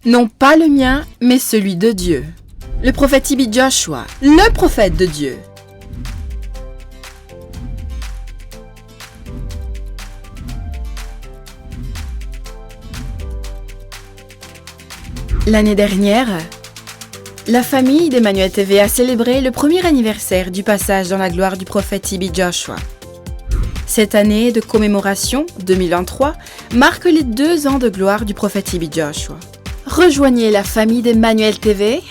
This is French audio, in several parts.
Non pas le mien, mais celui de Dieu. Le prophète TB Joshua, le prophète de Dieu. L'année dernière, la famille d'Emmanuel TV a célébré le premier anniversaire du passage dans la gloire du prophète TB Joshua. Cette année de commémoration, 2023, marque les 2 ans de gloire du prophète TB Joshua. Rejoignez la famille d'Emmanuel TV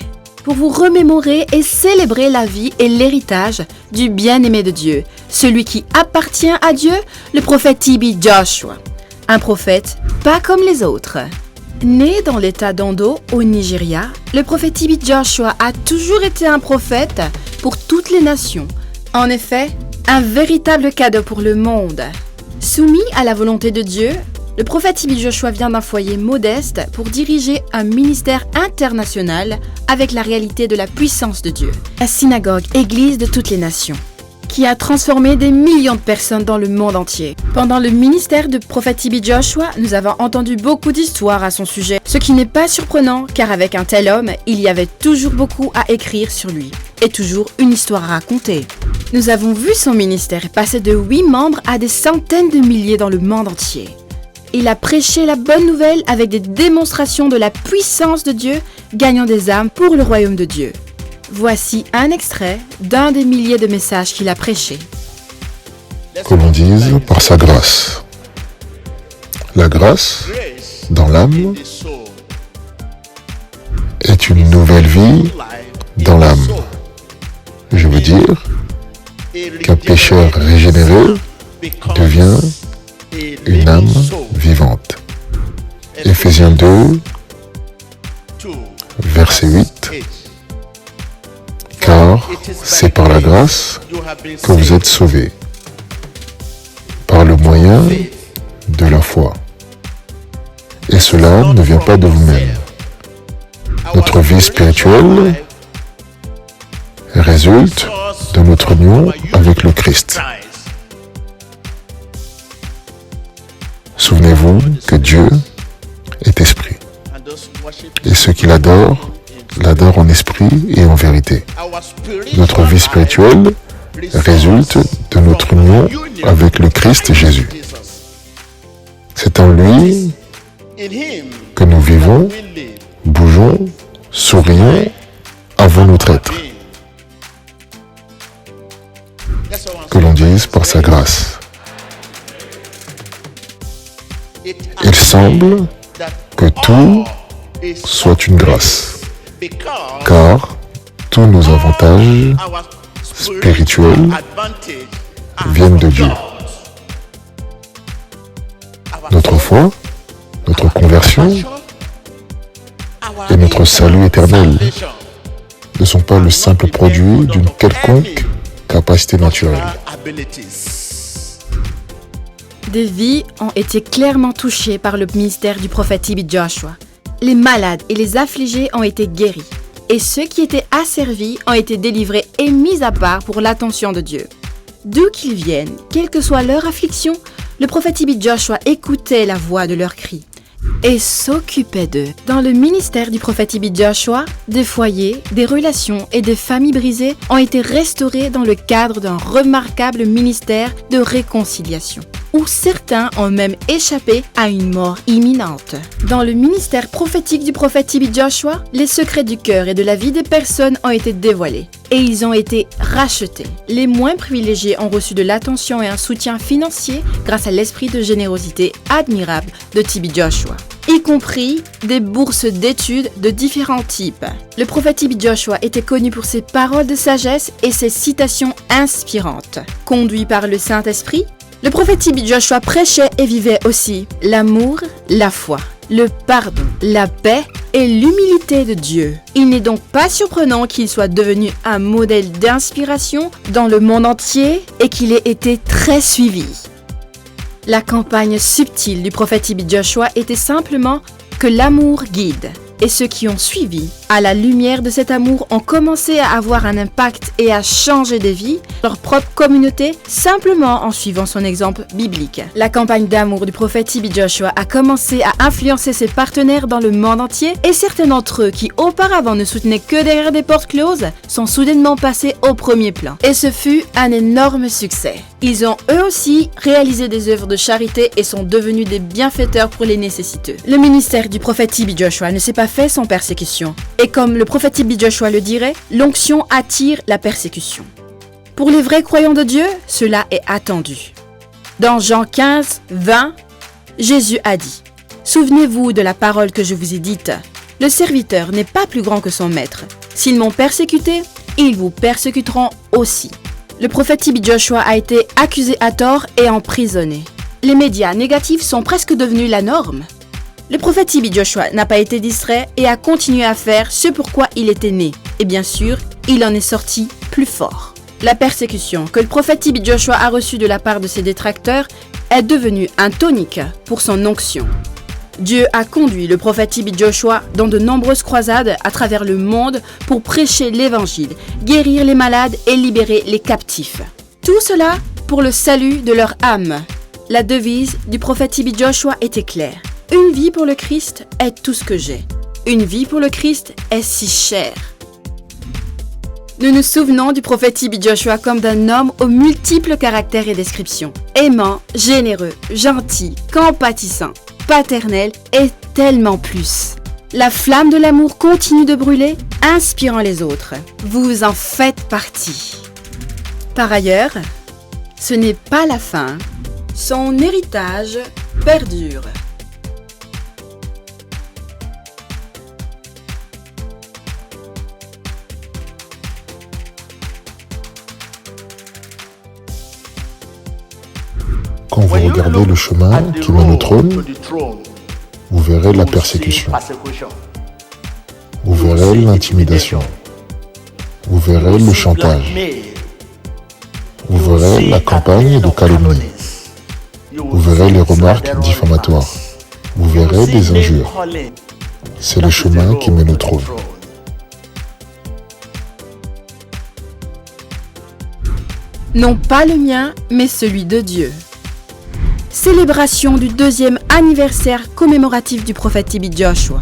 pour vous remémorer et célébrer la vie et l'héritage du bien-aimé de Dieu, celui qui appartient à Dieu, le prophète TB Joshua. Un prophète pas comme les autres. Né dans l'état d'Ondo, au Nigeria, le prophète TB Joshua a toujours été un prophète pour toutes les nations. En effet, un véritable cadeau pour le monde. Soumis à la volonté de Dieu, le prophète TB Joshua vient d'un foyer modeste pour diriger un ministère international avec la réalité de la puissance de Dieu. La synagogue, église de toutes les nations, qui a transformé des millions de personnes dans le monde entier. Pendant le ministère du prophète TB Joshua, nous avons entendu beaucoup d'histoires à son sujet, ce qui n'est pas surprenant car avec un tel homme, il y avait toujours beaucoup à écrire sur lui et toujours une histoire à raconter. Nous avons vu son ministère passer de 8 membres à des centaines de milliers dans le monde entier. Il a prêché la bonne nouvelle avec des démonstrations de la puissance de Dieu, gagnant des âmes pour le royaume de Dieu. Voici un extrait d'un des milliers de messages qu'il a prêchés. Que l'on dise par sa grâce. La grâce, dans l'âme, est une nouvelle vie dans l'âme. Je veux dire qu'un pécheur régénéré devient une âme vivante. Éphésiens 2, verset 8. Car c'est par la grâce que vous êtes sauvés, par le moyen de la foi. Et cela ne vient pas de vous-même. Notre vie spirituelle résulte de notre union avec le Christ. Souvenez-vous que Dieu est esprit. Et ceux qui l'adorent en esprit et en vérité. Notre vie spirituelle résulte de notre union avec le Christ Jésus. C'est en lui que nous vivons, bougeons, sourions, avons notre être. Que l'on dise par sa grâce. Il semble que tout soit une grâce, car tous nos avantages spirituels viennent de Dieu. Notre foi, notre conversion et notre salut éternel ne sont pas le simple produit d'une quelconque capacité naturelle. Des vies ont été clairement touchées par le ministère du prophète TB Joshua. Les malades et les affligés ont été guéris. Et ceux qui étaient asservis ont été délivrés et mis à part pour l'attention de Dieu. D'où qu'ils viennent, quelle que soit leur affliction, le prophète TB Joshua écoutait la voix de leurs cris et s'occupait d'eux. Dans le ministère du prophète TB Joshua, des foyers, des relations et des familles brisées ont été restaurés dans le cadre d'un remarquable ministère de réconciliation, où certains ont même échappé à une mort imminente. Dans le ministère prophétique du prophète TB Joshua, les secrets du cœur et de la vie des personnes ont été dévoilés et ils ont été rachetés. Les moins privilégiés ont reçu de l'attention et un soutien financier grâce à l'esprit de générosité admirable de TB Joshua, y compris des bourses d'études de différents types. Le prophète TB Joshua était connu pour ses paroles de sagesse et ses citations inspirantes. Conduit par le Saint-Esprit, le prophète TB Joshua prêchait et vivait aussi l'amour, la foi, le pardon, la paix et l'humilité de Dieu. Il n'est donc pas surprenant qu'il soit devenu un modèle d'inspiration dans le monde entier et qu'il ait été très suivi. La campagne subtile du prophète TB Joshua était simplement que l'amour guide. et ceux qui ont suivi, à la lumière de cet amour, ont commencé à avoir un impact et à changer des vies, leur propre communauté, simplement en suivant son exemple biblique. La campagne d'amour du prophète TB Joshua a commencé à influencer ses partenaires dans le monde entier et certains d'entre eux qui auparavant ne soutenaient que derrière des portes closes sont soudainement passés au premier plan. Et ce fut un énorme succès. Ils ont eux aussi réalisé des œuvres de charité et sont devenus des bienfaiteurs pour les nécessiteux. Le ministère du prophète TB Joshua ne s'est pas fait sans persécution. Et comme le prophète TB Joshua le dirait, l'onction attire la persécution. Pour les vrais croyants de Dieu, cela est attendu. Dans Jean 15, 20, Jésus a dit « Souvenez-vous de la parole que je vous ai dite. Le serviteur n'est pas plus grand que son maître. S'ils m'ont persécuté, ils vous persécuteront aussi. » Le prophète TB Joshua a été accusé à tort et emprisonné. Les médias négatifs sont presque devenus la norme. Le prophète TB Joshua n'a pas été distrait et a continué à faire ce pourquoi il était né. Et bien sûr, il en est sorti plus fort. La persécution que le prophète TB Joshua a reçue de la part de ses détracteurs est devenue un tonique pour son onction. Dieu a conduit le prophète TB Joshua dans de nombreuses croisades à travers le monde pour prêcher l'évangile, guérir les malades et libérer les captifs. Tout cela pour le salut de leur âme. La devise du prophète TB Joshua était claire. Une vie pour le Christ est tout ce que j'ai. Une vie pour le Christ est si chère. Nous nous souvenons du prophète TB Joshua comme d'un homme aux multiples caractères et descriptions. Aimant, généreux, gentil, compatissant, paternel et tellement plus. La flamme de l'amour continue de brûler, inspirant les autres. Vous en faites partie. Par ailleurs, ce n'est pas la fin. Son héritage perdure. Quand vous regardez le chemin qui mène au trône, vous verrez la persécution. Vous verrez l'intimidation. Vous verrez le chantage. Vous verrez la campagne de calomnie. Vous verrez les remarques diffamatoires. Vous verrez des injures. C'est le chemin qui mène au trône. Non pas le mien, mais celui de Dieu. Célébration du 2e anniversaire commémoratif du prophète TB Joshua.